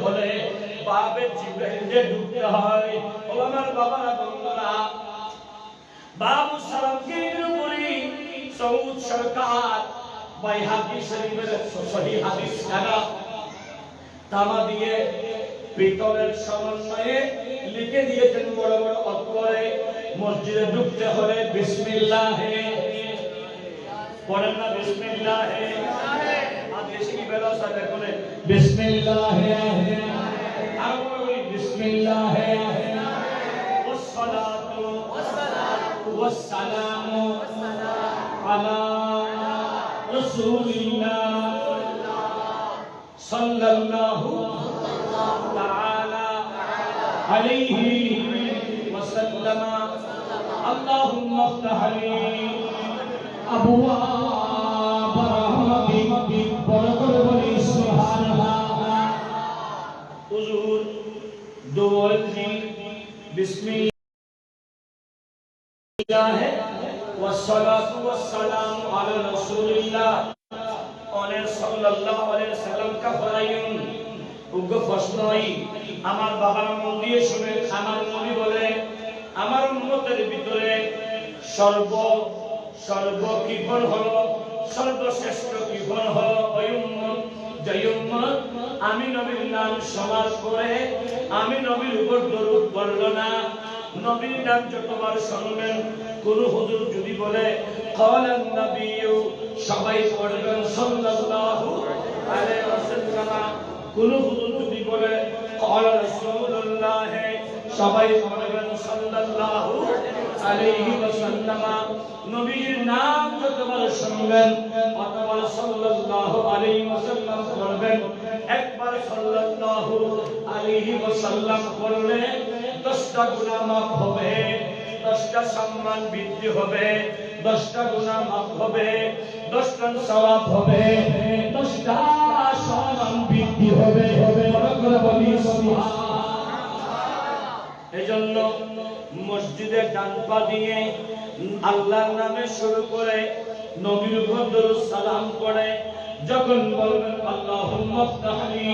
হলে বাবে জিব্রাইল যে ঢুকতে হয়। ও আমার বাবারা বন্ধুরা, বাবু সালামকে উপরে সৌদ সরকার বাইহাকি শরীফের সহিহ হাদিস খানা তামা দিয়ে পিতলের সমন্বয়ে লিখে দিয়েছেন বড় বড় অক্ষরে, মসজিদে ঢুকতে হলে বিসমিল্লাহ পড়েন না, বিসমিল্লাহ। আর দেশে কি বেরোসা দেখুন, বিসমিল্লাহ। আর বলি বিসমিল্লাহ। ওয়াসসালাতু ওয়াসসালামু আলা রাসূলিল্লাহ সাল্লাল্লাহু তাআলা আলাইহি ওয়াসাল্লাম। আল্লাহুম্মা ইফতাহ লি আবওয়াব রাহমাতিক। বড় করে বলি সুবহানাল্লাহ। হুজুর দোয়াজি বিসমিল্লাহ ওয়াসসালাতু ওয়াসসালামু আলা রাসূলিল্লাহ সাল্লাল্লাহু আলাইহি ওয়াসাল্লাম কা ফরাইন। উগ্র প্রশ্নই আমার বাবার মুখ দিয়ে শুনে আমার নবী বলে, আমার উম্মতের ভিতরে সর্ব কিফল হলো, সর্বশ্রেষ্ঠ কিফল হলো ওই উম্মত যে উম্মত আমি নবীর নাম সমাজ করে আমি নবীর উপর দরুদ পড়ল না। নবীর নাম যতবার শুনবেন, কোন হুজুর যদি বলে ক্বালান নবিয়্যু, সবাই পড়বেন সাল্লাল্লাহু আলাইহি ওয়াসাল্লাম। কোন হুজুর যদি বলে ক্বালা রাসূলুল্লাহ, সবাই পড়বেন সাল্লাল্লাহু আলাইহি ওয়াসাল্লাম। নবীর নাম যতবার শুনবেন ততবার সাল্লাল্লাহু আলাইহি ওয়াসাল্লাম পড়বেন। একবার সাল্লাল্লাহু আলাইহি ওয়াসাল্লাম পড়লে 10টা গুনাহ মাফ হবে, 10টা সম্মান বৃদ্ধি হবে, 10টা গুনাহ মাফ হবে, 10টা সওয়াব হবে, 10টা সম্মান বৃদ্ধি হবে। বড় করে বলি সুবহানাল্লাহ। এজন্য মসজিদে ডান পা দিয়ে আল্লাহর নামে শুরু করে নবীর উপর দরুদ সালাম পড়ে যখন বলবেন আল্লাহুম্মা ইফতাহ লি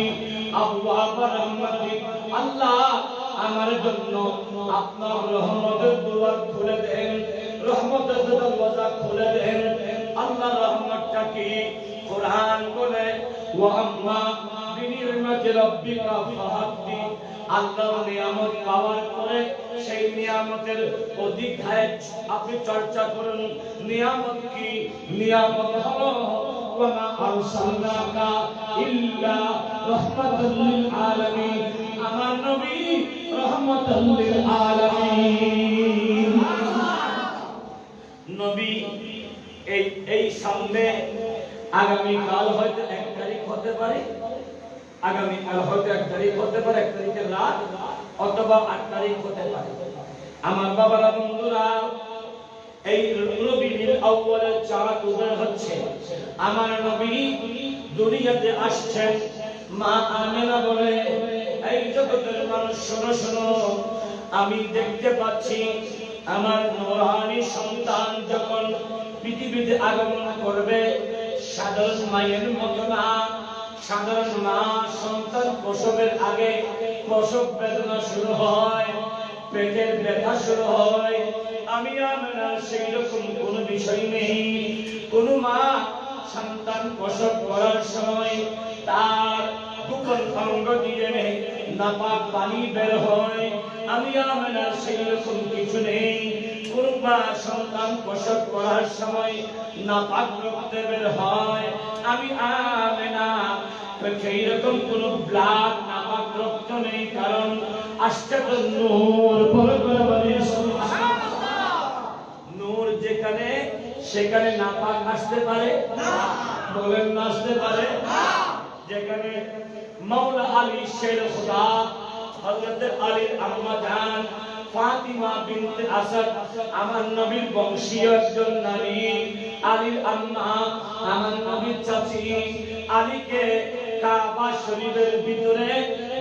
আবওয়াব রাহমাতিক, আল্লাহ আমার জন্য আপনার রহমতের দুয়ার খুলে দেন, রহমতের দরওয়াজা খুলে দেন। আল্লাহর রহমতটা কি? কোরআন বলে ওয়া আম্মা বিনি'মাতি রাব্বিকা ফাহাদ্দি। আল্লাহর নিয়ামত পাওয়ার পরে সেই নিয়ামতের অধিকায় আপনি চর্চা করুন। নিয়ামত কি? নিয়ামত হলো ওয়া মা আরসালনাকা ইল্লা রাহমাতাল লিল আলামিন। আমার নবী রাহমাতাল লিল আলামিন। নবী এই সামনে আগামী কাল হয়তো 1 তারিখ হতে পারে, আগামী কাল হয়তো 1 তারিখ হতে পারে, 1 তারিখের রাত অথবা 8 তারিখ হতে পারে। আমার বাবারা বন্ধুরা, এই রবিউল আউয়ালের চাঁদ উদয় হচ্ছে। আমার নবী দুনিয়াতে আসছেন। মা আমেনা বলে, এই জগতের মানুষ শোনো শোনো, আমি দেখতে পাচ্ছি আমার নূরানী সন্তান যখন পৃথিবীতে আগমন করবে, সাধারণ মায়ের মতো না। সাধারণ মা সন্তান প্রসবের আগে প্রসব বেদনা শুরু হয়, পেটের ব্যথা শুরু হয়। আমি আমেনা সেই রকম কোনো বিষয় নেই। কোন মা সন্তান প্রসব করার সময় তার গোপন অঙ্গ দিয়ে নাপাক পানি বের হয়। আমি আমেনা সেই রকম কিছু নেই। কোন মা সন্তান প্রসব করার সময় নাপাক রক্ত বের হয়। আমি আমেনা সেই রকম কোন ব্লাড নাপাক রক্ত নেই, কারণ আসছে তো নূর। নূর যেখানে সেখানে নাপাক আসতে পারে না, বলেন না আসতে পারে না। যেখানে মাওলা আলী শের খুদা হযরত আলীর আম্মা জান ফাতিমা বিনতে আসাদ আমার নবীর বংশীয় একজন নারী, আলীর আম্মা আমার নবীর চাচী, আলীকে কাবা শরীফের ভিতরে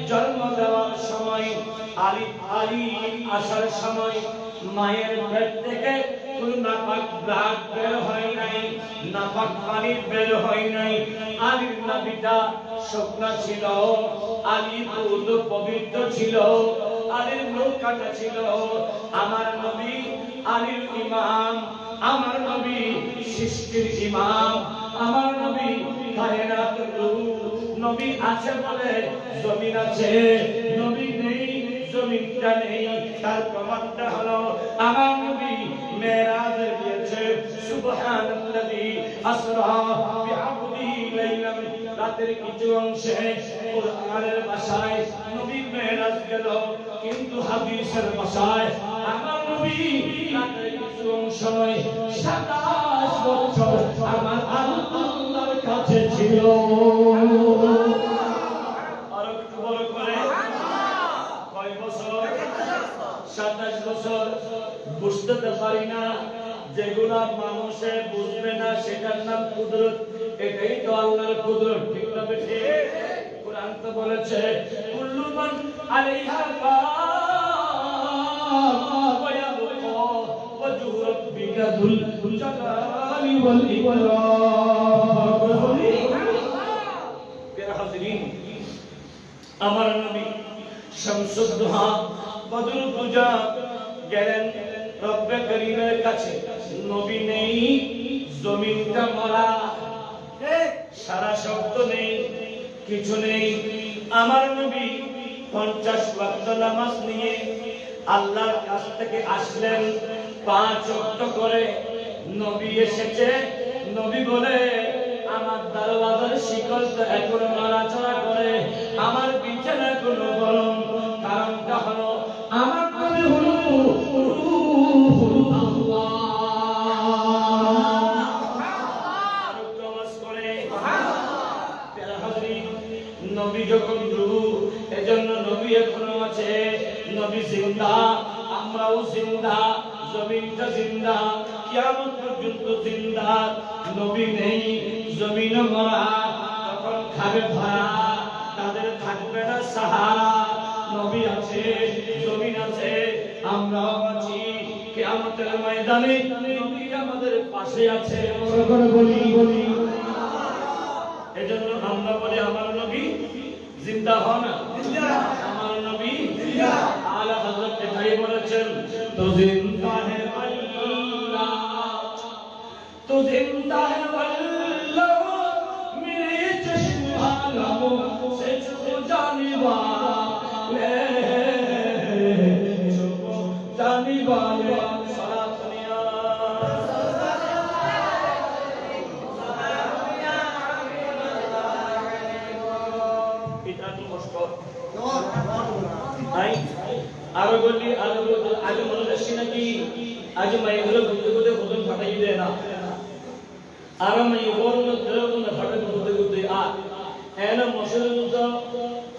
জন্ম দেওয়ার সময় আলী আসার সময় মায়ের পেট থেকে কোন নাপাক ব্লাড বের হয় নাই, নাপাক পানি বের হয় নাই। আলীর নাভিটা শুকনা ছিল, আলী পূর্ণ পবিত্র ছিল, আলীর নৌকাটা ছিল। আমার নবী আলীর ইমাম, আমার নবী সৃষ্টির ইমাম, আমার নবী কায়নাতের রূপ। নবী আছে বলে জমিন আছে, নবী নেই জমিনটা নেই। তার প্রমাণটা হলো আমার নবী মেরাজে গিয়েছে। সুবহানাল্লাযী আসরা বিআবদিহি লাইলান, রাতের কিছু অংশে কোরআনের ভাষায় নবী মেরাজ গেল, কিন্তু হাদিসের ভাষায় আমার নবী রাতের কিছু অংশ নয় 27 বছর আমার আল্লাহর কাছে ছিল। আর একটু বড় করে কয় বছর? 27 বছর। বুঝতে পারি না, যেগুলা মানুষে বুঝবে না সেটার নাম কুদরত। এটাই তো আল্লাহর কুদরত, ঠিক না বেশি? কোরআন তো বলেছে কুল্লু মান আলাইহা ফান ওয়া ইয়াবকা ওয়াজহু রাব্বিকা যুল জালালি ওয়াল ইকরাম। প্রিয় হাজিরিন, আমার নবী শামসুদ দুহা বদরুল দুজা গেলেন রব্বে করিমের কাছে। নবী নেই, জমিনটা মরা, সারা শব্দ নেই, কিছু নেই। আমার নবী 50 ওয়াক্ত নামাজ নিয়ে আল্লাহর কাছ থেকে আসলেন 5 ওয়াক্ত করে। নবী এসেছে, নবী বলে আমার দরওয়াজার শিকল তো এখনো নড়াচড়া করে, আমার বিছানা কোনো গরম। কারণটা হলো আমার নবী হলো নবী যখন রূহ, এজন্য নবী এখনো আছে। নবী জিন্দা, আমরাও জিন্দা, জমিনটা জিন্দা, কিয়ামত পর্যন্ত জিন্দা। নবী নেই, জমিন মরা, তখন খাবে ধরা, তাদের থাকবে না সাহারা। নবী আছে, জমিন আছে, আমরাও আছি। কিয়ামতের ময়দানে নবী আমাদের পাশে আছে। বড় করে বলি। এজন্য আমরা বলি আমার নবী জিন্দা হন, আমার নবী জিন্দা। আলা হযরত এটাই বলেছেন, তো জিন্দা হে আল্লাহ, তো জিন্দা হে আল্লাহ, মেরে চশমে আলম সে ছু জানে वाले, छू जाने वाले साथ दुनिया। আরো বলি আগে মনে রাখছি নাকি, আজ মাইগুলো ঘুরতে ঘুরতে ভোজন ফাটাই দেয় না। আর মাই বর্ণ দ্রবণ ফাটাই ঘুরতে ঘুরতে আর এনা মশরুদ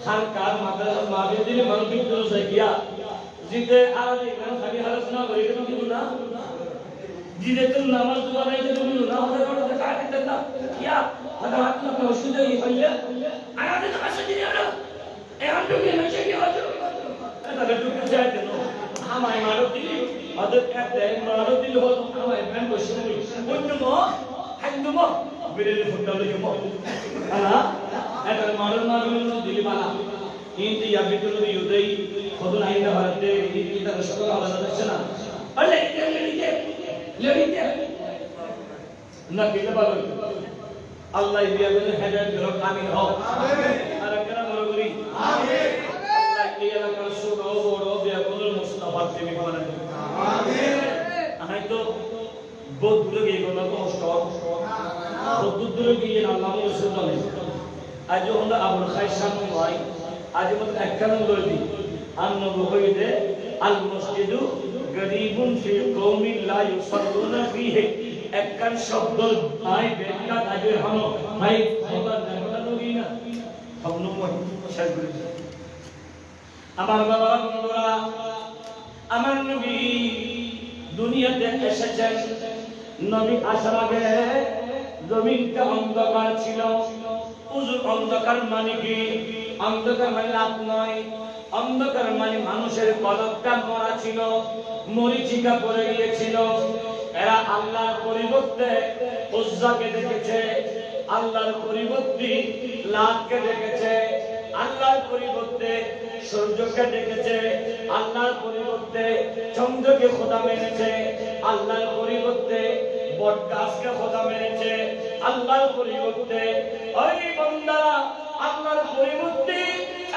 খানকার মাদ্রাসা মাহফিল মানবিক দরজা গিয়া জিতে আর ইমাম খালি হারাস না করে কেন দিল না, জিতে তো নামাজ দোয়া নাই দিল না, হঠাৎ হঠাৎ কাটি দেন না কিয়া হঠাৎ হাত না অসুবিধা হইলে আয়াতে তো কাছে দিয়ে না এখন তো গিয়ে মেশে গিয়ে হতো এটা তো যায় কেন আমায় মারো দিলি ওদের একটা মারো দিল হতো আমায় ব্যান বসে বলি বন্ধু হাইন্দুম বিরেলে ফুটবল গেম আলা এটা মারো দিলি বালা কিন্তু ইয়া বিটুল ইউদেই খোদ নাই না ভারতে এটা সকল আলাদা দেখছ না আরে লেডিতে না কেন বলো আল্লাহ ইয়াবেন হেদায়েত দিল আমিন হও আমিন আর কেন বলো করি আমিন আল্লাহ এই এলাকার সুনো বড় বিয়াবুল মুস্তাফা প্রেমিক বানান আমিন হয়তো বহুত দূরে গিয়ে গেল কষ্ট বহুত দূরে গিয়ে আল্লাহ রাসূল বলে আজ আমরা আবুল খায়সাম ভাই আজ মত একখান লইদি আন্নবু হইতে আল মসজিদু গরীবুন ফি কওমিন লা ইউসাল্লুনা ফিহি একখান শব্দ ভাই বেটা আগে হলো ভাই খবর না নবী না স্বপ্ন মত শেষ করে আমার বাবা বন্ধুরা আমার নবী দুনিয়াতে এসেছেন নবী আসার আগে জমিনটা অন্ধকার ছিল উজু অন্ধকার মানে কি অন্ধকার মানে রাত নয় অন্ধকার মানে মানুষের কলবটা মরা ছিল মরিচিকা পড়ে গিয়েছিল এরা আল্লাহর পরিবর্তে উজ্জাকে দেখেছে আল্লাহর পরিবর্তে লাতকে ডেকেছে আল্লাহর পরিবর্তে, সূর্যকে ডেকেছে আল্লাহর পরিবর্তে, চন্দ্রকে খোদা মেনেছে আল্লাহর পরিবর্তে, বটগাছকে খোদা মেনেছে আল্লাহর পরিবর্তে। ওই বান্দারা আল্লাহর পরিবর্তে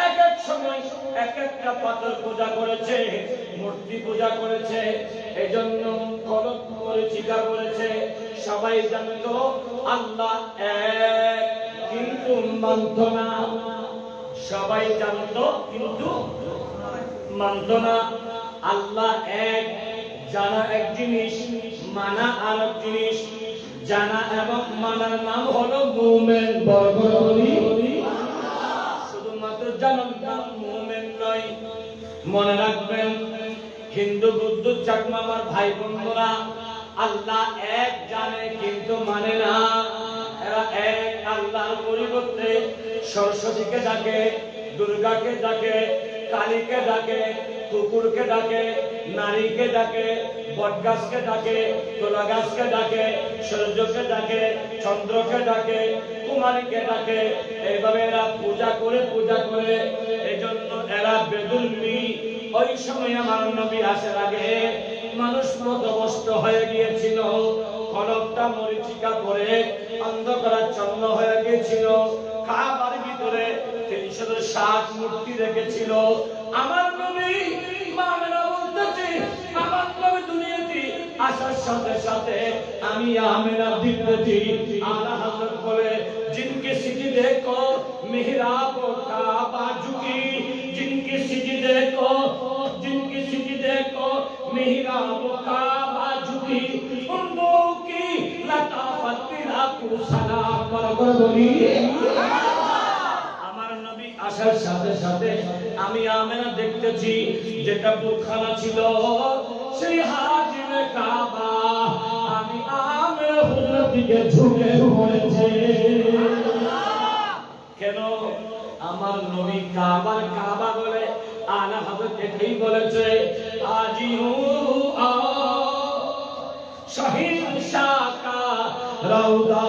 এক এক সময় এক একটা পাথর পূজা করেছে, মূর্তি পূজা করেছে, এজন্য কলঙ্ক মরীচিকা করেছে। সবাই জানতো আল্লাহ এক, কিন্তু মানত না। সবাই জানতো কিন্তু মানত না। আল্লাহ এক, জানা এক জিনিস, মানা আর এক জিনিস। জানা এবং মানার নাম হলো মুমিন। শুধুমাত্র জানার নাম মুমিন নয়। মনে রাখবেন, হিন্দু বুদ্ধ চাকমা আমার ভাই বোনরা, আল্লাহ এক জানে কিন্তু মানে না। এরা এক আল্লাহর পরিবর্তে সরস্বতীকে ডাকে, দুর্গাকে ডাকে, কালীকে ডাকে, কুকুরকে ডাকে, নারীকে ডাকে, বটগাছকে ডাকে, তোলা গাছকে ডাকে, সূর্যকে ডাকে, চন্দ্রকে ডাকে, কুমারীকে ডাকে। এইভাবে এরা পূজা করে এই জন্য এরা বেদুল্লি। ওই সময় আমার নবী আসার আগে মানুষ মতভ্রষ্ট হয়ে গিয়েছিল, কলবটা মরীচিকা পড়ে অন্ধকারাচ্ছন্ন হয়ে গিয়েছিল। কাবার ভিতরে ৩৬০ মূর্তি রেখেছিল। আমার নবী মামেরা বলতেছে, আমার নবী দুনিয়াতে আসার সাথে সাথে আমি আমেনা দেখতেছি। আলা হযরত বলে, जिनके सिजदे को मिहराब काबा झुकी, जिनके सिजदे को मिहराब काबा झुकी, उन लोगों की लताफत तेरा को सलाम कर बोली। আমার নবী আসার সাথে সাথে আমি আমেনা দেখতেছি, যেটা বুখানা ছিল সেই হাজিরে কাবা আমি আমেনা হুজুরের দিকে ঝুঁকে পড়েছে। কেন? আমার নবী কাবার কাবা বলে আলা হযরত এটাই বলেছে, আজি হু আ শহীদ শাহ কা রওজা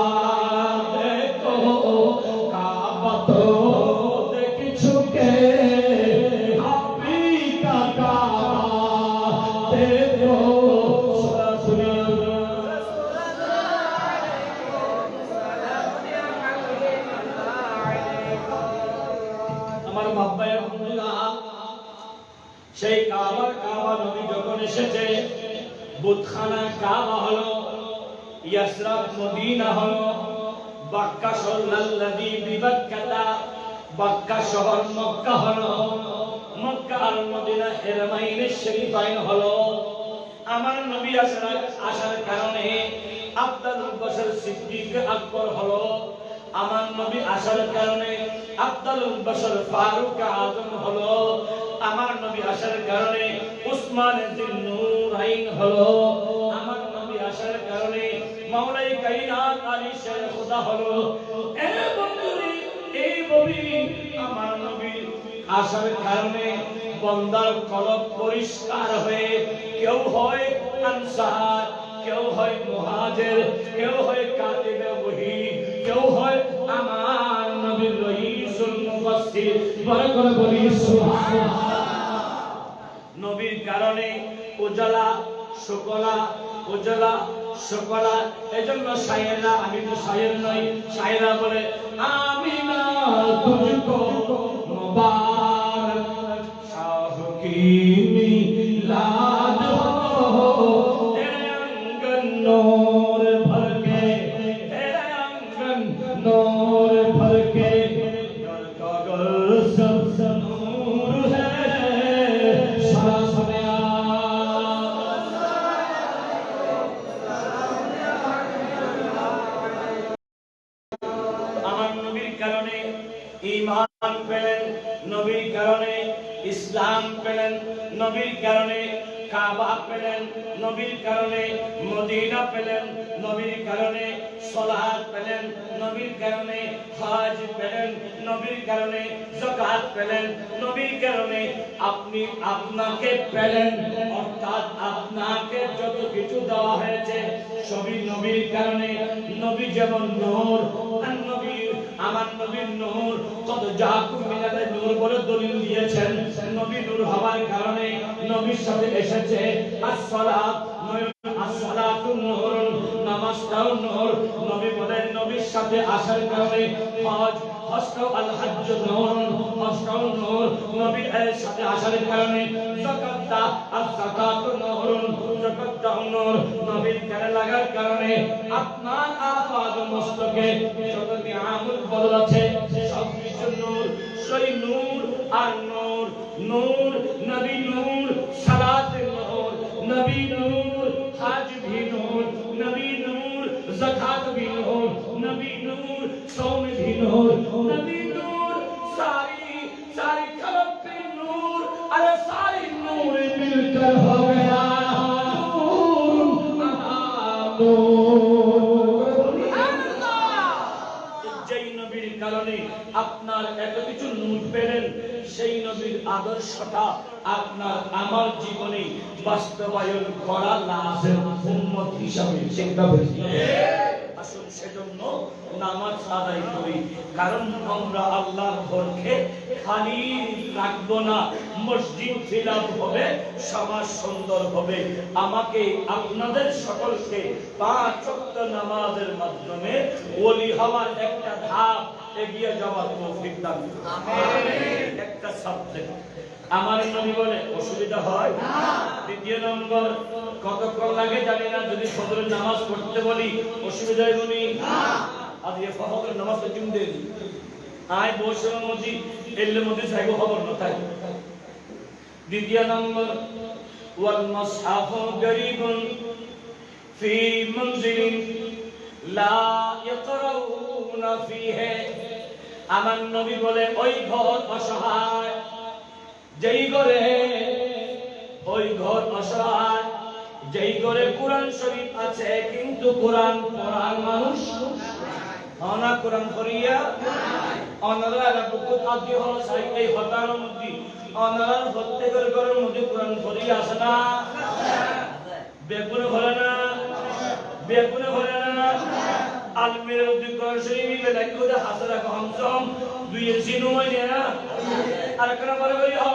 দেখো, কাবা তো দেখ ছুকে আপনি কা কাবা দেখো। সেই কাবার কাবা নবী যখন এসেছে, বুতখানা কাবা হলো, ইয়াসরাব মদিনা হলো, বাক্কা সাল্লাল্লাযী বিবাক্কাতা, বাক্কা শহর মক্কা হলো, মক্কা আর মদিনা হেরমাইনে শরীফাইন হলো। আমার নবী আসার কারণে আফদালুল বাশার সিদ্দিক আকবর হলো। আমার নবী আসার কারণে আফদালুল বাশার ফারুক আযম হলো। আমার নবী আসার কারণে উসমান যিন্নুরাইন হলো। আমার নবী আসার কারণে মাওলাই কায়নাত আলী শের খোদা হলো। এই নবী আমার নবী আসার কারণে বান্দার কলব পরিষ্কার হয়ে কেউ হয় আনসার, কেউ হয় মুহাজির, কেউ হয় কাতিবে ওহী, কেউ হয় আমার নবীর রাইসুল মুফাসসির। বড় করে বলি সুবহানাল্লাহ। নবীর কারণে উজালা শুকলা, উজালা শুকলা। এজন্য শায়েরা, আমি তো শায়ের নই, শায়েরা বলে আমিনা তুঝকো মুবারক শাহ কি মিলাদ হো, তেরে অঙ্গন নূর ভর কে, তেরে অঙ্গন নূর ভর কে, घर का घर सब नूर है। আমার নবীর কারণে ঈমান পেলেন, নবীর কারণে ইসলাম পেলেন, নবীর কারণে কাবা পেলেন, নবীর কারণে মদিনা পেলেন, নবীর কারণে সালাত পেলেন, নবীর কারণে হজ পেলেন, নবীর কারণে যাকাত পেলেন, নবীর কারণে আপনি আপনাকে পেলেন। অর্থাৎ আপনাকে যত কিছু দেওয়া হয়েছে সবই নবীর কারণে। নবী যেমন নূর, আর নবীর আমার নবীর নূর কত জাহাকুম মিনারে নূর বলে দলিল দিয়েছেন নবী নূর হওয়ার কারণে নবীর সাথে এসেছে আসসালাত আসসালাতু নূর নামাজটাও নূর নবী বলেন নবীর সাথে আসার কারণে হজটাও আল হজ্জ নূর হজটাও নূর নবীর সাথে আসার কারণে যাকাতটা আয-যাকাতু নূর যাকাতটাও নূর নবীর গায়ে লাগার কারণে আপনার আপাদ মস্তকে যত নিয়ামত বদল আছে সব কিছু নূর সেই নূর আর নূর নূর নবী নূর সালাত নূর নবী নূর हज भी नूर नबी नूर ज़कात भी नूर नबी नूर सौम भी नूर नबी नूर सारी सारी खलक भी नूर अरे सारी नूर मिलकर हो गया যেই নবীর কারণে আপনার এত কিছু নূর পেলেন সেই নবীর আদর্শটা আপনার আমার জীবনে বাস্তবায়ন করা লাজিম উম্মত হিসাবে চিন্তা করি আসুন সেজন্য নামাজ আদায় করি কারণ আমরা আল্লাহর ঘরকে খালি রাখবো না মসজিদ ফিলাপ হবে সমাজ সুন্দর হবে আমাকে আপনাদের সকলকে 5 ওয়াক্ত নামাজের মাধ্যমে ওলি হওয়ার একটা ধাপ এগিয়ে যাওয়ার তৌফিক দান করুন আমিন একটা সাবজেক্ট আমার নবী বলে অসুবিধা হয় না দ্বিতীয় নম্বর কতক্ষণ লাগে জানি না যদি ফজরের নামাজ পড়তে বলি অসুবিধা হবে না আজ এই ফজরের নামাজ তো কিন দেই আয় বসে মজি এলে মধ্যে যাইবো খবর না তাই দ্বিতীয় নম্বর ওয়াল মুসহাফু গরীবুন ফি মনজিলিন লা ইয়াকরাউনা ফিহি আমার নবী বলে ওই ঘর অসহায় যেই ঘরে ওই ঘর অসহায় যেই ঘরে কোরআন শরীফ আছে কিন্তু কোরআন পড়ার মানুষ অনা কোরআন পড়িয়া অনারা বুকুত আদি হলো সাই এই হতার মধ্যে অনারা প্রত্যেকের ঘরের মধ্যে কোরআন পড়িয়া আসে না বেগুনে ভরে না বেগুনে ভরে না আলমিরের মধ্যে কোরআন শরীফ বেলায় করে হাজারা কমসম দুই জিনো মানে না আর কেন বলে বলি হ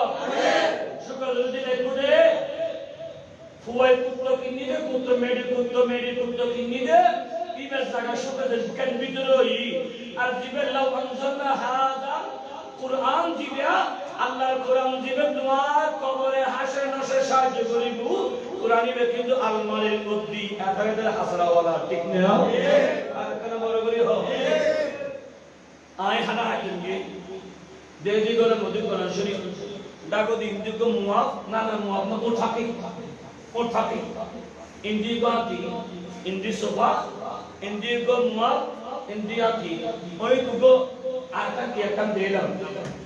শুকর যদি লেখুদে ফুয়াই পুত্র কিনি দে পুত্র মেডি পুত্র কিনি দে ইবের জায়গা শুকর কেন ভিতরই আর জিবের লাউ আনজালনা হাদা কুরআন দিবা আল্লাহর কোরআন দিবে তোমার কবরে হাসরে নসে সাহায্য করিব কোরআনিবে কিন্তু আলমারির মধ্যে আখারাতের হাসরা ওয়ালা ঠিক না আর কেন বলে বলি হ আয় হানা আইঙ্গে দেজি করে মধ্যে কোরআন শরীফ ডাকো দিন দিগো মুআফ না মুআফ না ওর থাকে ইন্দি গাতি ইন্দি সোফা ইন্দি গো মুআফ ইন্দি আতি ওই দুগো আটা কি একটা দিলাম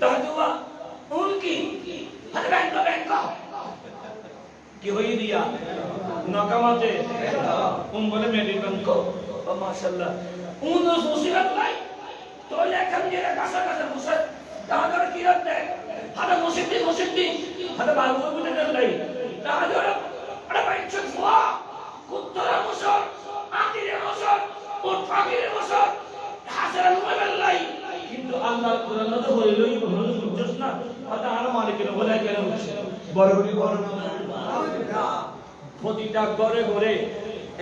তাহলে উনকি হরে ব্যাংক কি হই দিয়া নকামাতে বলে মেডিকেল ব্যাংক ও মাশাআল্লাহ উন মুসিবত লাই তো লেখাম দিয়ে কাছে মুসা তাহলে কি রাখতে হরে মুসিবতি হরে বাবু বলে নাই তাহলে আরে বাইচুন ফুয়া কুত্তরা মুসর আতিরে মুসর ওর ফাকিরে মুসর হাজার মুবাল্লাই কিন্তু আল্লাহর কোরআন তো হইলই বুঝছ না কথা আর মালিকের বলে কেন হচ্ছে বড়বড়ি বড় না প্রতিটা ঘরে ঘরে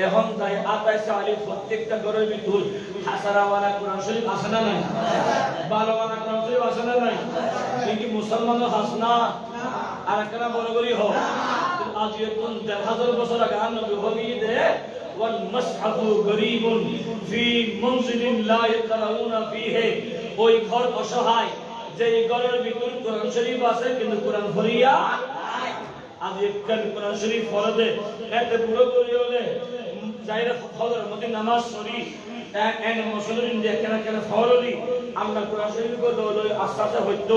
এখন তাই 28 আলিফ প্রত্যেকটা ঘরের ভিতর হাসারাওয়ালা কোরআন শরীফ আছে না নাই বারোয়ালা কোরআন শরীফ আছে না নাই কি মুসলমানও হাসনা আর কেন বড়বড়ি হ আজ এখন 1000 বছর আগে নবী বলিয়ে দে ওয়াল মুসহাফু গরীবুন ফি মনজিলিন লা ইয়াকরাউনা ফিহি ওই ঘর অসহায় যেই ঘরের ভিতর কোরআন শরীফ আছে কিন্তু কোরআন পড়িয়া আজ একখান কোরআন শরীফ পড়ে এতে পুরো করিওলে যাইরা ফজরের মধ্যে নামাজ শরীফ এন মুসলিম যে কেন ফরলি আমরা কোরআন শরীফ কো লই আস্তে হইতো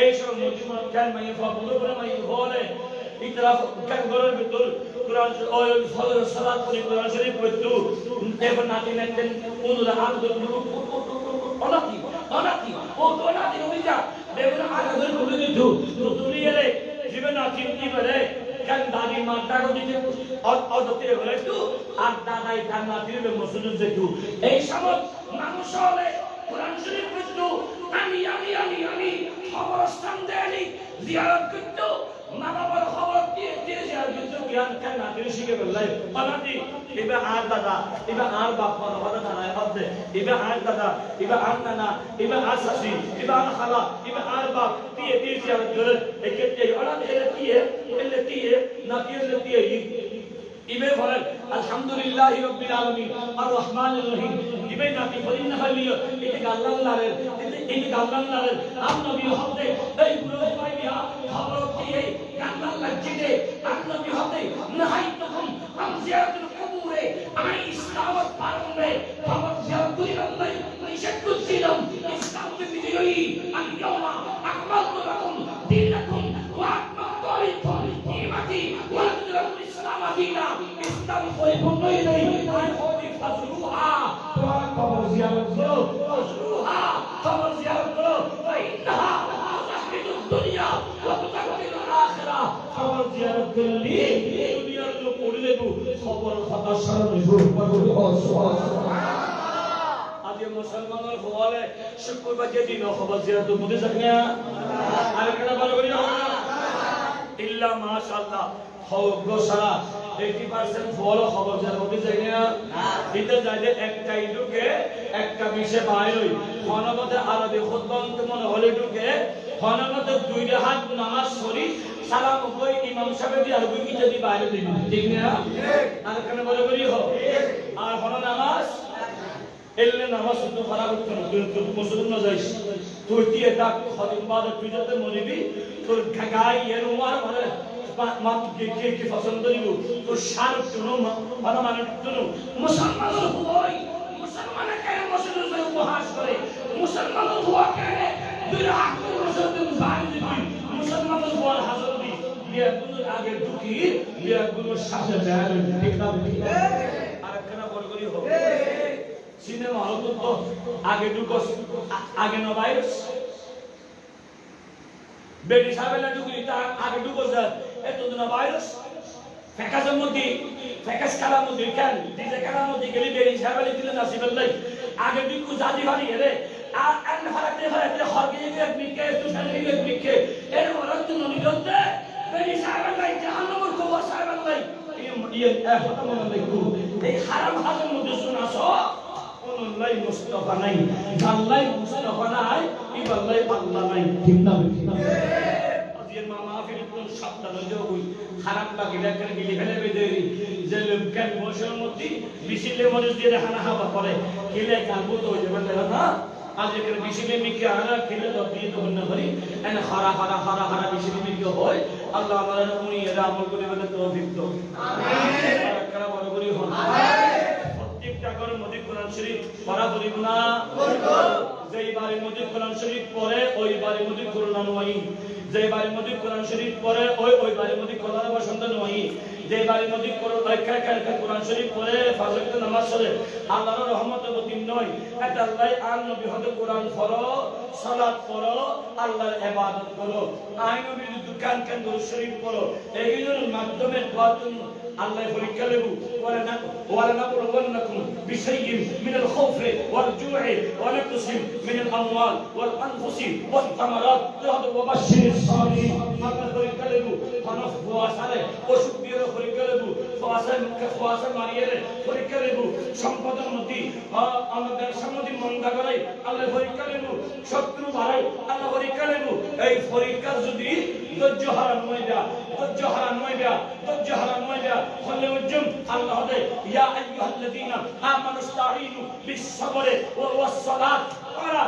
এই সব মুজিমত কেন মাই পুরো করে মাই বলে ইতরাফ কেন ঘরের ভিতর কোরআন ওই ফজর সালাত করে কোরআন শরীফ পড়তো এবার নাতি নাতেন উনরা হাত ধরে অনাকি ও তো নাতি নবিজা বেগুনা আগে ধরে বলে দিতো তো তুলি এলে জীবন চিন্তি করে কেন দাদি মা টাকা দিতে অদতে বলে তো আর দাদাই তার নাতির মসজিদে যেত এই সময় মানুষ হলে কোরআন শরীফ পড়তো আমি খবরস্থান দেয়নি জিয়ারত করতো মা বাবার খবর দিয়ে জিয়ারত করতো জ্ঞান কেন না দিয়ে শিখে বললাই বানাতি এবার আর দাদা এবার আর বাপ মা হদা থানায় হবে এবার আর দাদা এবার আর নানা এবার আর শাশি এবার আর খালা এবার আর বাপ দিয়ে জিয়ারত করে এক্ষেত্রে ওরা দিয়ে না দিয়ে ইবে বলেন আলহামদুলিল্লাহি রাব্বিল আলামিন আর রহমানির রহিম ইবে নাকি ফরিন না হলিও এটা আল্লাহর আম নবী হতে এই পুরো পাইয়া খবর দিয়ে আল্লাহ জিদে আর নবী হতে নাহাই তখন আম জিয়ারতুল কবুরে আমি ইসলামত পারবে খবর জিয়ারত করি আল্লাহ নিষেধ করছিলাম ইসলাম বিজয়ী আল-ইয়াওমা আকমালতু লাকুম দীনাকুম ওয়া আতমামতু আলাইকুম নি'মাতি ওয়া রাদিতুল ইসলাম দীনা ইসলাম পরিপূর্ণই নেই আর হদি ফাজরুহা তোমার খবর জিয়ারত করো ফাজরুহা খবর জিয়ারত করো ইন্নাহা তুজাহিদুদ দুনিয়া ওয়া তুতাকিলুল আখিরা খবর জিয়ারত করলি দুনিয়ার লোক পড়ে দেব খবর কথা স্মরণ আজকে মুসলমানের হওয়ালে শুক্রবার যে দিন খবর জিয়ারত মধ্যে থাকে আর কেনা ভালো করি না ইল্লা মাশাআল্লাহ হওগ সারা 80% ফলো খবর যার মধ্যে যায় না এটা যাইলে একটা ঢুকে একটা বিষে বাইরই খনমতে আরবি খুতবা মনে হলে ঢুকে খনমতে দুই হাত নামাজ পড়ি সালাম কই ইমাম সাহেব দি আরবি কি যদি বাইরে দিন ঠিক না আর কেন বলে করি হো আর হন নামাজ এলে নামাজ শুধু খারাপ করতে না তুই মুসলমান না যাইস তুই কি এটা খতিম বাদ তুই যাতে মরিবি তোর গায় এর উমার মানে মাপ কে পছন্দ দিব তো শারুক শুনো ভালো মানে শুনো মুসলমান হই মুসলমান কেন মুসলমান উপহাস করে মুসলমান হওয়া কেন দুই হাত মুসলমান বাইরে দিবি মুসলমান হওয়ার হাজর দি বিয়া গুলো আগে ঢুকি বিয়া গুলো সাথে যায় ঠিক না আর কেন বল করি হবে সিনেমা হল তো আগে ঢুকো আগে ন ভাইরাস বেটি সাবেলা ঢুকি তা আগে ঢুকো স্যার এত দিন ভাইরাস ফেকাসের মধ্যে ফেকাস কালার মধ্যে কেন ডিজে কালার মধ্যে গেলি বেটি সাবেলা দিলে নাসিবেল্লাই আগে ঢুকু জাতি ভারি গেলে আর এন্ড ভাড়াতে হরকে এক মিকে তুষারে এক মিকে এর ওরা তো নিরন্তে বেটি সাবেলা জাহান্নামের খবর সাবেলাই এই হতা মনে দেখু এই হারাম হাতের মধ্যে শোনাছ কোনলাই মুস্তাফা নাই আল্লাহ মুস্তাফা নাই ইবাল্লাই আল্লাহ নাই ঠিক না আজির মা মাহফিল কোন সপ্তাহ জগই খারাপ লাগিলে কেন গিলি ফেলে বেদেরি যে লোককে বসের মধ্যে বিশিলে মরিচ দিয়ে হানা হাওয়া করে গিলে কালবো তো হয়ে যাবে না আজ এখানে বিশিলে মিকে আনা খেলে তো দিয়ে তো না করি এনে হারা বিশিলে মিকে হয় আল্লাহ আমাদের উনি এরা আমল করে বলে তৌফিক দাও আমিন কারা বড় করি হন প্রত্যেকটা করে মধ্যে কোরআন শরীফ পড়া করিব না যেই বারে মধ্যে কোরআন শরীফ পড়ে ওই বারে মধ্যে কোরআন নয় যেই বারে মধ্যে কোরআন শরীফ পড়ে ওই বারে মধ্যে কোরআন বসন্ত নয় যেই বারে মধ্যে কোরআন শরীফ পড়ে ফজর নামাজ পড়ে আল্লাহর রহমত বতিম নয় এটা আল্লাহ আর নবী হতে কোরআন পড়ো সালাত পড়ো আল্লাহর ইবাদত করো আই নবীর দোকান কেন দরুদ শরীফ পড়ো এইগুলোর মাধ্যমে দোয়া জন্য আল্লাহ পরীক্ষা দেব ওয়ালা নাবলুওয়ান্নাকুম বিশাইইন মিনাল খাউফি ওয়াল জু'i ওয়া নাকসিন মিনাল আমওয়াল ওয়াল আনফুসি ওয়াত তামারাত ওয়া বাশশিরিস সাবিরিন আল্লাহ পরীক্ষা দেব খানফ ওয়াসারে অসুখ দিয়ে পরীক্ষা দেব ওয়াসা মারিয়ে পরীক্ষা দেব সম্পদের মধ্যে আমাদের সামনে মন্দা করে আল্লাহ পরীক্ষা দেব শত্রু ভাই আল্লাহ পরীক্ষা দেব এই পরীক্ষা যদি ধৈর্য হারান হয়ে যায় হলে উজ্জম আল্লাহ দে ইয়া আইয়ুহাল্লাযীনা আমানু ইসতাঈনু বিস-সাবরি ওয়াস সালাত ওয়া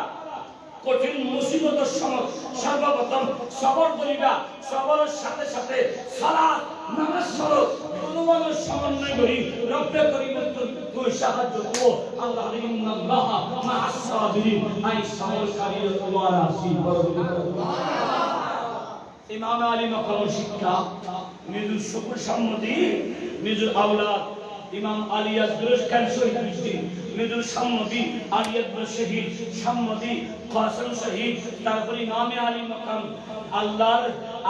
কঠিন মুসিবতের সময় সর্বপ্রথম সবর করিবা সবরের সাথে সাথে সালাত নামাজ পড়ো দুনোর সমন্বয় করি রব্বে করিম তুই সাহায্য করো আল্লাহ ইন্নাল্লাহ মা'আস সাবিরিন আই সবরকারীর তোমার আসি ইমাম আলী মাকাম শিক্ষা নিজের শুকুর সম্মতি নিজের আওলাদ ইমাম আলী আজদুরুস খান শহীদ দৃষ্টি নিজের সম্মতি আলী আজদুর শহীদ সম্মতি কাসম শহীদ তারপরে ইমাম আলী মাকাম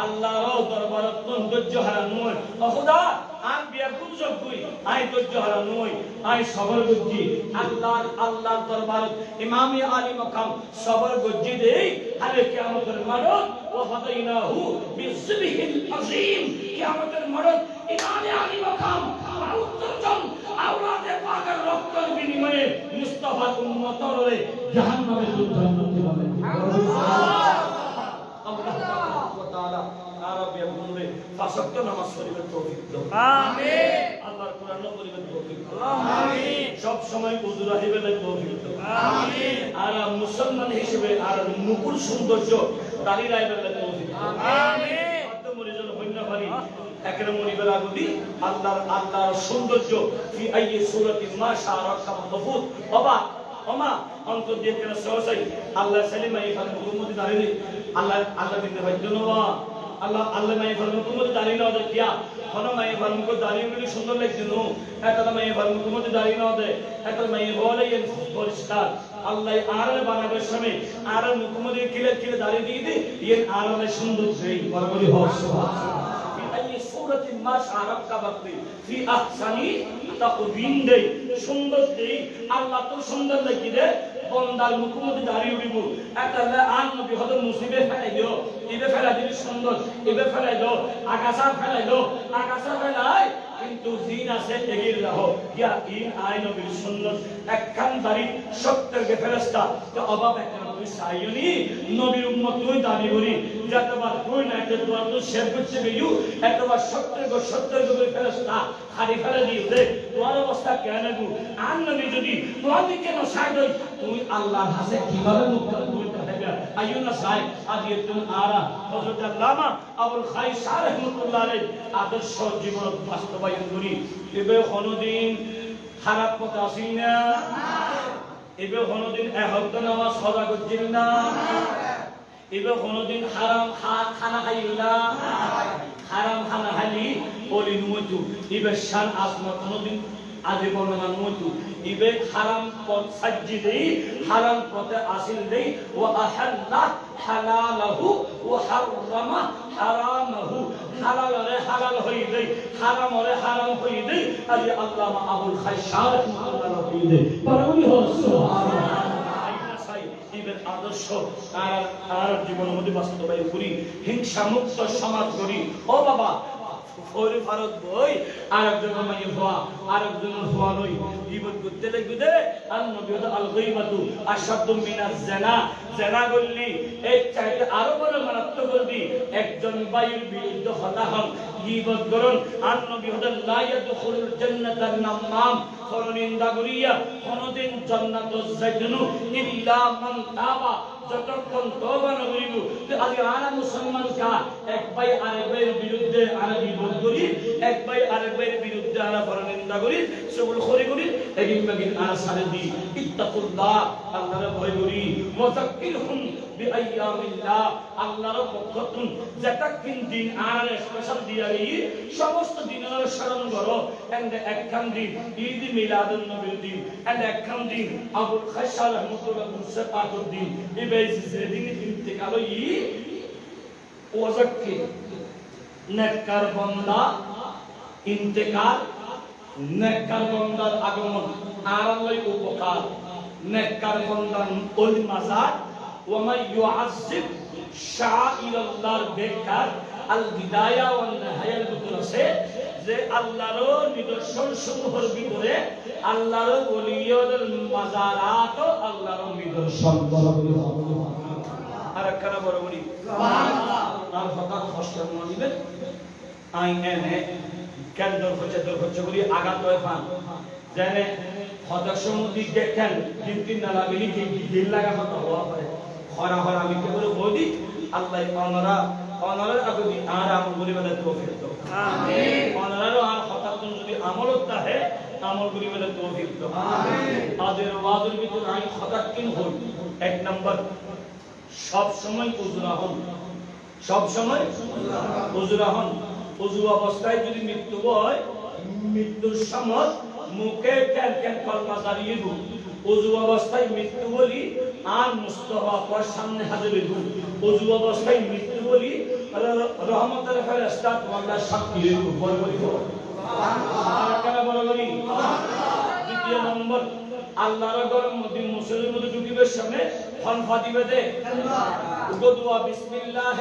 আল্লাহর দরবারত ধৈর্য হারানো খোদা আর বিয়াকুল জগুই আই ধৈর্য হারা নই আই সবর গজ্জি আল্লাহর দরবার ইমামে আলী মাকাম সবর গজ্জি দেই আরে কিয়ামতের মারত ওয়া ফাদাইনাহু বিযিবহিল আযীম কিয়ামতের মারত ইমামে আলী মাকাম 72 জন আওলাদে পাকের রক্তের বিনিময়ে মুস্তাফা উম্মতরে জাহান্নামে দুর্গম করতে হবে আল্লাহ তাআলা আরবিয়া বলবে ফাসাক্ত নামাজ পড়িবার তৌফিক দাও আমিন আল্লাহর কোরআন পড়িবার তৌফিক দাও আমিন সব সময় ওযু রাখিবার তৌফিক দাও আমিন আর মুসলমান হিসেবে আর মুকুল সৌন্দর্য দাঁড়িয়ে রাখবার তৌফিক দাও আমিন কত মরিজন হইনা পারি একরে মরিবার আগদি আল্লাহর সৌন্দর্য ফি আইয়ি সূরাতিন মা শাআরাকা মাহফুজ বাবা ওমা অন্তর দিয়ে কেন সহসাই আল্লাহ সালিমা ইফাল মুহাম্মদ দাঁড়িয়ে আল্লাহ বিন্দু ভাইজনওয়া আল্লাহ মাই ফরমান তোমাদের দাঁড়িয়ে নাও দেখিয়া কোন মাই ফরমান কো দাঁড়িয়ে গেলে সুন্দর লাগছে নো এটা মাই ফরমান তোমাদের দাঁড়িয়ে নাও দে এটা মাই বলে এই পরিষ্কার আল্লাহ আর বানাবার সময় আর মুকুমদে কিলে দাঁড়িয়ে দিয়ে দে এই আর সুন্দর সেই বরবরি হওয়া সুবহানাল্লাহ এই সূরাতে মা শারাকা বাকরি ফি আহসানি তাকবীন দেই সুন্দর দেই আল্লাহ তো সুন্দর লাগি দে বন্দার মুকুমতে দাঁড়িয়ে উঠিব একটা আন নবী হযরত মুসিবে ফেলাই দিও ইবে ফেলাই দিলে সুন্দর ইবে ফেলাই দাও আকাশা ফেলাই দাও আকাশা ফেলাই কিন্তু জিন আছে এগিয়ে রাখো ইয়া ইন আই নবীর সুন্নাত একখান দাঁড়ি সত্যের কে ফেরেশতা তো অভাব একটা নবী সাইয়নি নবীর উম্মত তুই দাবি করি যতবার তুই না তে তোর তো শের করছে গিয়ে একবার সত্যের গো ফেরেশতা খালি ফেলে দিও দে তোমার অবস্থা কেন গো আন নবী যদি তোমার দিকে নসাই দই তুমি আল্লাহর হাতে কিভাবে মুক্ত করতে হবে আইয়ুনা সাই আদিয়াতুল আরা হযরত আল্লামা আবুল খাইসার রাহমাতুল্লাহ আলাইহি আদর্শ জীবন বাস্তবায়ন করি এবে কোনদিন খারাপ কথা আসি না এবে কোনদিন একহত নামাজ সদা করছিল না এবে কোনদিন হারাম খানা খাইল না হারাম খানা খালি বলি নুমতু এবে শান আসমা কোনদিন আদি বর্ণনা নুমতু ইবে হারাম পথ সাজ্জি দেই হারাম পথে আসিল দেই ওয়া আহাল্লা হালালাহু ওয়া হারামা হারামাহু হালালে হালাল হই দেই হারামরে হারাম হই দেই আদি আল্লামা আবুল খাইসার রাহমাতুল্লাহ হই দেই বরকতি হোক সুবহানাল্লাহ আইনা সাই ইবের আদর্শ আর জীবনের মধ্যে বাস্তবায়ন করি হিংসা মুক্ত সমাজ করি ও বাবা ওরে ভারত বই আরেকজন মাইয়ে হওয়া আরেকজন হওয়া নই গীবত করতে লাগবে দে আর নবী আল গীবাতু আশাদ্দু মিনাজ জানা করলি এই চাইতে আরো বড় মারাত্মক করবি একজন বাইর বিরুদ্ধে হতা হন গীবত করুন আর নবী লা ইয়াদখুলুল জান্নাতান নামাম ফরনিন্দা করিয়া কোনদিন জান্নাত যাইতনু ইল্লা মান তাবা যতক্ষণ তওবা না করিব আজ আনা মুসলমান কা এক ভাই আরেক ভাইয়ের বিরুদ্ধে আনা গীবত করি এক ভাই আরেক ভাইয়ের বিরুদ্ধে আনা পরনিন্দা করি সবল খরি করি এগিন মাগিন আনা সারে দি ইত্তাকুল্লাহ আল্লাহর ভয় করি মুযাক্কিরহুম বিআইয়ামিল্লাহ আল্লাহর পক্ষতুন যাতাকিন দিন আর স্পেশাল দিয়ারি সমস্ত দিনের স্মরণ করো এন্ড একখান দিন ঈদ মিলাদুন নবীর দিন এন্ড একখান দিন আবুল খাইসার রাহমাতুল্লাহ মুসা পাকুর দিন এই দিন ইন্তেকাল ই ওয়াজাক্কি নেককার বান্দা ইন্তেকাল নেককার বান্দার আগমন আর আল্লাহর উপকার নেককার বান্দার ওই মাজার ওয়া মা ইউআযিব শাআইরাল্লাহর বেকার আল বিদায়া ওয়ান নিহায়ার ভিতরে আছে যে আল্লাহর নিদর্শন সমূহের ভিতরে আল্লাহর ওলিয়দের মাজারাত আল্লাহর নিদর্শন আর একখানা বড় বড়ি সুবহানাল্লাহ আর হঠাৎ কষ্ট মনে দিবেন আই এনে কেন্দ্র হচ্ছে করি আঘাত হয় পান জানে হঠাৎ সমুদ্র দেখেন তিন নালা মিলি দিল লাগা কথা হওয়া পারে হরা আমি কে বলে বলি আল্লাহ অনারের আগদি আর আমল করিবেন তৌফিক দাও আমিন অনারের আর হঠাৎ যদি আমলত তাহে আমল করিবেন তৌফিক দাও আমিন আদের ওয়াজের ভিতর আই হঠাৎ কিন হল এক নাম্বার সব সময় উজরা হন উজু অবস্থায় যদি মৃত্যু হয় মৃত্যুর সময় মুখে কেন কলমা দাঁড়িয়ে দু উজু অবস্থায় মৃত্যু বলি আর মুস্তাফা পর সামনে হাজির হইব উজু অবস্থায় মৃত্যু বলি রহমতের ফেরেশতা আল্লাহ সাক্ষী হইব বল বলি সুবহানাল্লাহ বড় করি। দ্বিতীয় নম্বর আল্লাহর ঘরের মধ্যে মুসলিমের মধ্যে ঢুকিবার সময় খনফা দিবে দে উগদুয়া বিসমিল্লাহ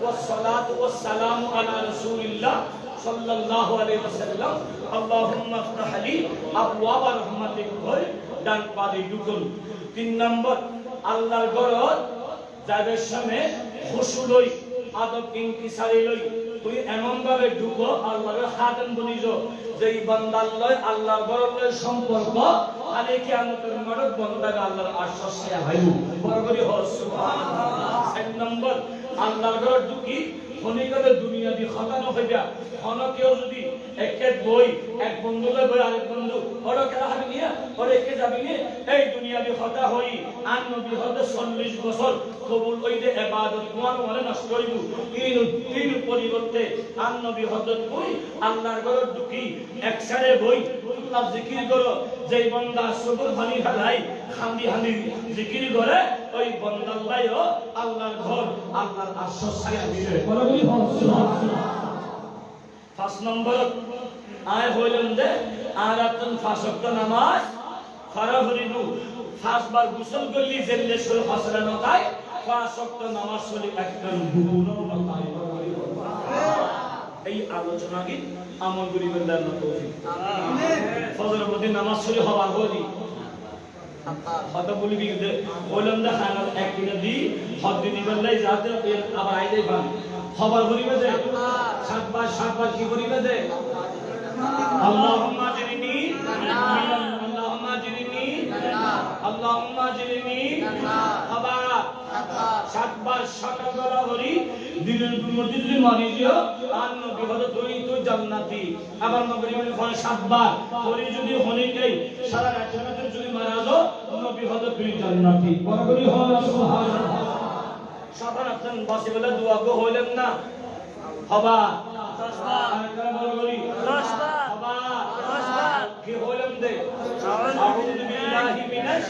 ওয়াস সালাতু ওয়াস সালামু আলা রাসূলিল্লাহ সাল্লাল্লাহু আলাইহি ওয়াসাল্লাম আল্লাহুম্মা ইফতাহ লি আবওয়াব রাহমাতিক হয় ডান পাদে ঢুকুন। তিন নম্বর আল্লাহর ঘর যাদের সামনে খুশু লই আদব ইনকিসারি লই তুই এমন ভাবে ঢুকো আল্লাহর খাদেম বনিজ যেই বান্দার লয় আল্লাহর ঘর লয় সম্পর্ক আলে কিয়ামতের মাঠে বান্দাকে আল্লাহর আশ্বাস দেয়া হইব বড় করে হস সুবহানাল্লাহ। চার নম্বর আল্লাহর ঘর ঢুকি খনিকাতে দুনিয়া দি খতানো হইবা খনকেও যদি একে বই এক বন্ধুকে বই আরেক বন্ধু ওরা কেন হবে নিয়া ওরা একে যাবি নিয়ে এই দুনিয়া দি খতা হই আর নবী হতে 40 বছর কবুল হইতে ইবাদত কোন মানে নষ্ট হইব তিন পরিবর্তে আর নবী হতে বই আল্লাহর ঘর ঢুকি একসারে বই আল্লাহ জিকির করো যেই বান্দা সুবুর ফানি ফেলাই খান্দি হান্দি জিকির করে ওই বান্দাল্লাহও আল্লাহর ঘর আল্লাহর আশ্বাস ছায়া দিবে বড় করে সুবহানাল্লাহ। 5 নম্বর আয় হইলেন যে আরাতন 5 ওয়াক্ত নামাজ ফারা হরিনু 5 বার গোসল করলি জেলে শুল ফাসলা নতায় 5 ওয়াক্ত নামাজ চলি একদম গুরু নতায় এই আলোচনা কি আমল করিবেন দান তৌফিক আমিন। ফজরের মধ্যে নামাজ চলি হওয়া হলি কথা বলি বিদে বললাম না খানার একদিনে দি হদ দিন বেলায় যাতে আবার আইদাই পান খবর করিবে দে সাতবার কি করিবে দে আল্লাহুম্মা জিরনি আল্লাহুম্মা জিরনি আল্লাহুম্মা জিরনি খাবা সাতবার সকাল বেলা করি দিনের মধ্যে যদি মারি দিও আর নবী হলো তুই তো জান্নাতি আবার মাগরিবের পরে সাতবার করি যদি হনি নেই সারা রাতের মধ্যে যদি মারা যাও নবী হলো তুই জান্নাতি বড় করে হলো সুবহানাল্লাহ। সাধারণ আপনার বসে বলে দোয়া গো হইলেন না হবা 10 বার আর বড় করি 10 বার হবা 10 বার কি হইলেন দে আউযু বিল্লাহি মিনাশ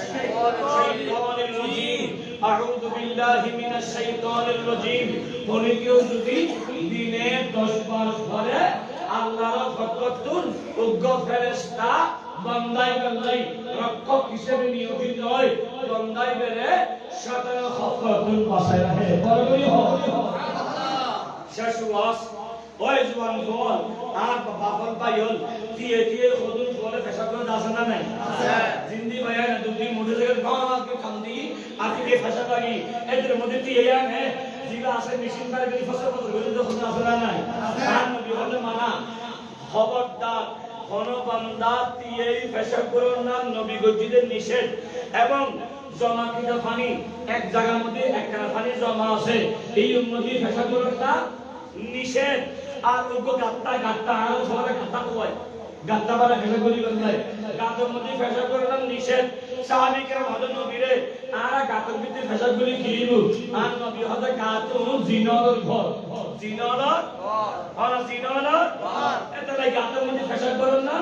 শাইতানির রাজীম আউযু বিল্লাহি মিনাশ শাইতানির রাজীম বলে কেউ যদি দিনে 10 বার পড়ে আল্লাহর ফততুন উগ্র ফেরেশতা বান্দাই বেলাই রক্ষক হিসেবে নিয়োজিত হয় বান্দাই বেরে শয়তানের খতরতুন বাঁচায় রাখে বড় করে সুবহানাল্লাহ। শেষ ওয়াজ ওই জওয়ান বল আর বাপন ভাইল দিয়ে খুদুন বলে পেশা করে দাস না নাই আছে জিন্দি ভাইয়া না দুই মুঠে থেকে গাঁত কে কান্দি আজকে কে পেশা লাগি এদের মধ্যে দিয়ে নে জিবা আছে মেশিন করে গলি ফসল করে তো খোদা আসরা নাই আর নবী হলে মানা খবরদার কোন বান্দা দিয়ে পেশা করুন না নবী গজিদের নিষেধ এবং জমাকৃত পানি এক জায়গার মধ্যে একটা পানি জমা আছে এই উম্মতি পেশা করুন না নিষেধ আর ওগো গাত্তা আর সবারে গাত্তা কয় গাত্তা বারে ফেলে গলি গন্ধায় গাতের মধ্যে পেশা করুন না নিষেধ সাহাবীকে হযরত নবীরে আর গাতের ভিতরে পেশা গলি কিরিব আর নবী হযরত গাতো জিনর ঘর জিনর ঘর আর জিনর ঘর এটা গাতের মধ্যে পেশা করুন না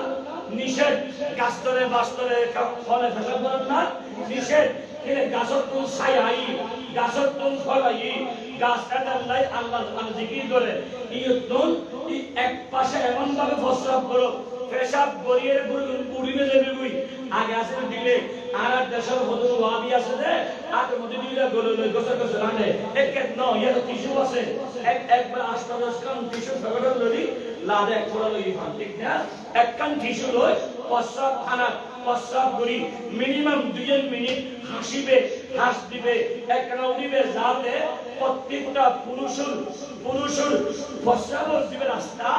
নিষেধ গাছতলে বাস্তলে ফলে পেশা করুন না নিষেধ এর গাছর কোন ছায়াই গাছর কোন ফলাই গাছ কাটালাই আল্লাহ জিকির করে এই এক পাশে এমন ভাবে প্রস্রাব করো পেশাব গড়িয়ে পুড়িবে যাবে কই আগে আসে দিলে আর দেশের হদুর ওয়াবি আছে রে আগে মধ্যে দিলে গলে লই গোসল গোসল রানে এক ন ইয়ার টিস্যু আছে একবার আস্তাদশ কান টিস্যু ফেভার লই লাদে এক ফোড়া লই ফান ঠিক না এক কান টিস্যু লই প্রস্রাব করি মিনিমাম 2 মিনিট হাসিবে হাস দিবে এক কান উড়িবে যাতে প্রত্যেকটা পুরুষের প্রস্রাব দিবে রাস্তা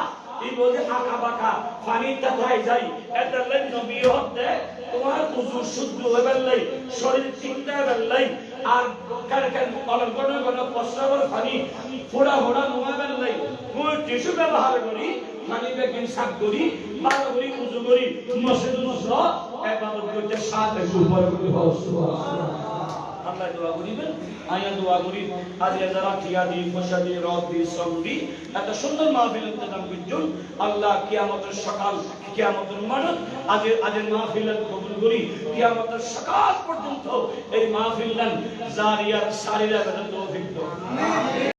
এই বলে আঁকা বাঁকা পানিটা খাই যাই এটা লাই নবী হতে তোমার উযু শুদ্ধ হইবার লাই শরীর চিন্তা হইবার লাই আর কারণ অনগণ প্রস্রাবের পানি ফোড়া নোয়াবার লাই মই টিস্যু ব্যবহার করি পানি বেকিং সাফ করি ভালো করি উযু করি মসজিদুল মুসরা ইবাদত করতে সাথে উপর করে সুবহানাল্লাহ। আল্লাহ দোয়া করিবেন আয়া দোয়া করি আজ যারা টিয়া দি পয়সা দি রদ দি শ্রম দি এত সুন্দর মাহফিল ইন্তজাম করছেন আল্লাহ কিয়ামতের সকাল কিয়ামতের মাঠ আজের মাহফিল কবুল করি কিয়ামতের সকাল পর্যন্ত এই মাহফিল জারিয়ার সারিরা তৌফিক দাও আমিন।